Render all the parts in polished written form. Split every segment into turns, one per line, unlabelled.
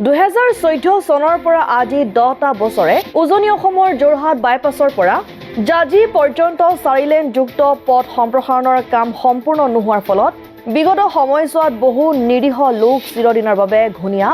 2014 চনৰ পৰা আজি 10টা বছৰে উজনি অসমৰ যোৰহাট বাইপাছৰ পৰা জাজি পৰ্যন্ত 4 লেনযুক্ত পথ সম্প্ৰসাৰণৰ কাম সম্পূৰ্ণ নোহোৱাৰ ফলত বিগত সময়ছোৱাত বহু নিৰীহ লোক চিৰদিনৰ বাবে ঘূণীয়া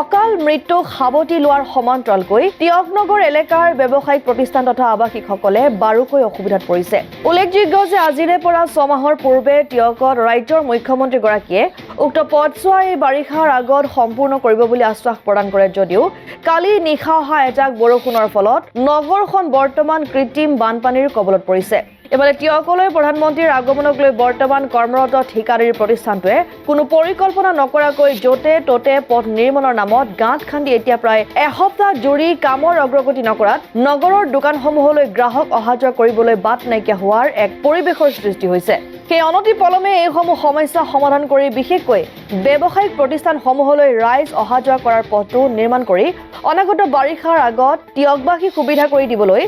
অকাল মৃত্যুক সাৱটি লোৱাৰ সমান্তৰালকৈ তিয়কনগৰ এলেকাৰ ব্যৱসায়িক প্ৰতিষ্ঠান তথা আৱাসিকসকলে বাৰুকৈ অসুবিধাত পৰিছে। উল্লেখযোগ্য যে আজিৰে পৰা 6 মাহৰ পূৰ্বে তিয়কত ৰাজ্যৰ মুখ্যমন্ত্ৰীগৰাকীয়ে উক্ত পথছোৱা এই বাৰিষাৰ আগত সম্পূৰ্ণ কৰিব বুলি আশ্বাস প্ৰদান কৰে যদিও কালি নিশা অহা এজাক বৰষুণৰ ফলত নগৰখন বৰ্তমান কৃত্ৰিম বানপানীৰ কবলত পৰিছে। এবাৰে তিয়কলৈ প্ৰধানমন্ত্ৰীৰ আগমনক লৈ বৰ্তমান কৰ্মৰত ঠিকাদাৰী প্ৰতিষ্ঠানটোৱে কোনো পৰিকল্পনা নকৰাকৈ য'তে ত'তে পথ নিৰ্মাণৰ নামত গাঁত খান্দি এতিয়া প্ৰায় এসপ্তাহ জুৰি কামৰ অগ্ৰগতি নকৰাত নগৰৰ দোকানসমূহলৈ গ্ৰাহক অহা যোৱা কৰিবলৈ বাট নাইকিয়া হোৱাৰ এক পৰিৱেশৰ সৃষ্টি হৈছে। সেই অনতি পলমে এইসমূহ সমস্যা সমাধান কৰি বিশেষকৈ ব্যৱসায়িক প্ৰতিষ্ঠানসমূহলৈ ৰাইজ অহা যোৱা কৰাৰ পথটো নিৰ্মাণ কৰি অনাগত বাৰিষাৰ আগত তিয়কবাসীক সুবিধা কৰি দিবলৈ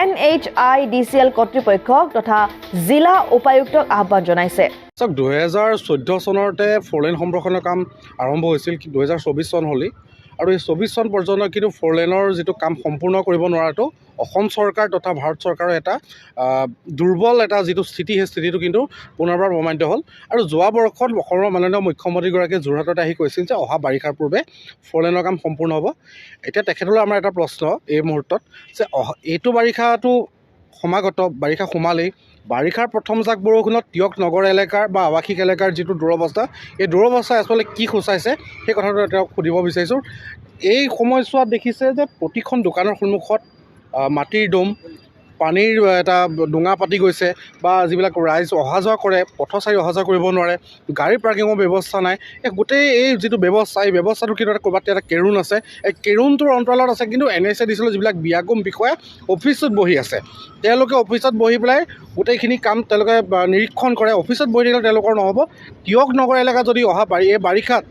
NHIDCL কৰ্তৃপক্ষক তথা জিলা উপায়ুক্তক আহ্বান জনাইছে।
2014 চনতে 4 লেন সম্প্ৰসাৰণৰ কাম আৰম্ভ হৈছিল, 2024 চন হ'লি আৰু এই 24 চন পৰ্যন্ত কিন্তু 4 লেনৰ যিটো কাম সম্পূৰ্ণ কৰিব নোৱাৰাটো অসম চৰকাৰ তথা ভাৰত চৰকাৰৰ এটা দুৰ্বল এটা যিটো স্থিতি, সেই স্থিতিটো কিন্তু পুনৰবাৰ প্ৰমাণিত হ'ল। আৰু যোৱা বৰ্ষত অসমৰ মাননীয় মুখ্যমন্ত্ৰীগৰাকীয়ে যোৰহাটত আহি কৈছিল যে অহা বাৰিষাৰ পূৰ্বে 4 লেনৰ কাম সম্পূৰ্ণ হ'ব। এতিয়া তেখেতলৈ আমাৰ এটা প্ৰশ্ন এই মুহূৰ্তত যে এইটো বাৰিষাটো সমাগত, বাৰিষা সোমালেই বাৰিষাৰ প্ৰথম জাক বৰষুণত তিয়ক নগৰ এলেকাৰ বা আৱাসিক এলেকাৰ যিটো দুৰৱস্থা, এই দুৰৱস্থাই আচলতে কি সূচাইছে সেই কথাটো তেওঁক সুধিব বিচাৰিছোঁ। এই সময়ছোৱাত দেখিছে যে প্ৰতিখন দোকানৰ সন্মুখত মাটিৰ দম, পানীৰ এটা ডোঙা পাতি গৈছে বা যিবিলাক ৰাইজ অহা যোৱা কৰে পথচাৰী অহা যোৱা কৰিব নোৱাৰে, গাড়ী পাৰ্কিঙৰ ব্যৱস্থা নাই। গোটেই এই যিটো ব্যৱস্থা, এই ব্যৱস্থাটো কিন্তু ক'ৰবাত এটা কেৰুণ আছে, এই কেৰুণটোৰ অন্তৰালত আছে কিন্তু NHIDCL যিবিলাক বিয়াগোম বিষয়া অফিচত বহি আছে। তেওঁলোকে অফিচত বহি পেলাই গোটেইখিনি কাম তেওঁলোকে নিৰীক্ষণ কৰে। অফিচত বহি থাকিলে তেওঁলোকৰ নহ'ব। তিয়ক নগৰ এলেকা যদি এই বাৰিষাত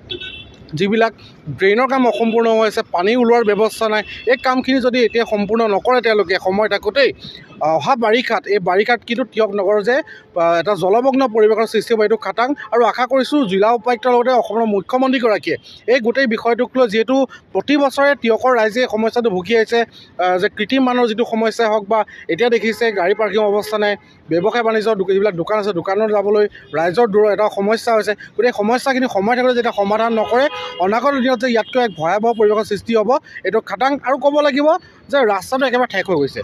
যিবিলাক ড্ৰেইনৰ কাম অসম্পূৰ্ণ হৈ আছে, পানী ওলোৱাৰ ব্যৱস্থা নাই, এই কামখিনি যদি এতিয়া সম্পূৰ্ণ নকৰে তেওঁলোকে সময় থাকোঁতেই অহা বাৰিষাত, এই বাৰিষাত কিন্তু তিয়ক নগৰ যে এটা জলমগ্ন পৰিৱেশৰ সৃষ্টি হ'ব এইটো খাটাং। আৰু আশা কৰিছোঁ জিলা উপায়ুক্তৰ লগতে অসমৰ মুখ্যমন্ত্ৰীগৰাকীয়ে এই গোটেই বিষয়টোক লৈ, যিহেতু প্ৰতি বছৰে তিয়কৰ ৰাইজে সমস্যাটো ভুগি আহিছে যে কৃত্ৰিম মানৰ যিটো সমস্যাই হওক বা এতিয়া দেখিছে গাড়ী পাৰ্কিঙৰ অৱস্থা নাই, ব্যৱসায় বাণিজ্যৰ যিবিলাক দোকান আছে দোকানত যাবলৈ ৰাইজৰ এটা সমস্যা হৈছে। গতিকে সমস্যাখিনি সময় থাকোঁতে যেতিয়া সমাধান নকৰে অনাগত দিনত যে ইয়াতকৈ এক ভয়াৱহ পৰিৱেশৰ সৃষ্টি হ'ব এইটো খাটাং। আৰু ক'ব লাগিব যে ৰাস্তাটো একেবাৰে ঠেক হৈ গৈছে,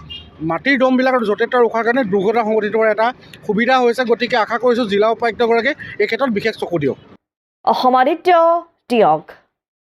মাটিৰ দমবিলাকৰ য'তে ত'তে ৰখাৰ কাৰণে দুৰ্ঘটনা সংঘটিত কৰাৰ এটা সুবিধা হৈছে। গতিকে আশা কৰিছোঁ জিলা উপায়ুক্তগৰাকীয়ে এই ক্ষেত্ৰত বিশেষ চকু দিয়ক।
অসম আদিত্য, তিয়ক।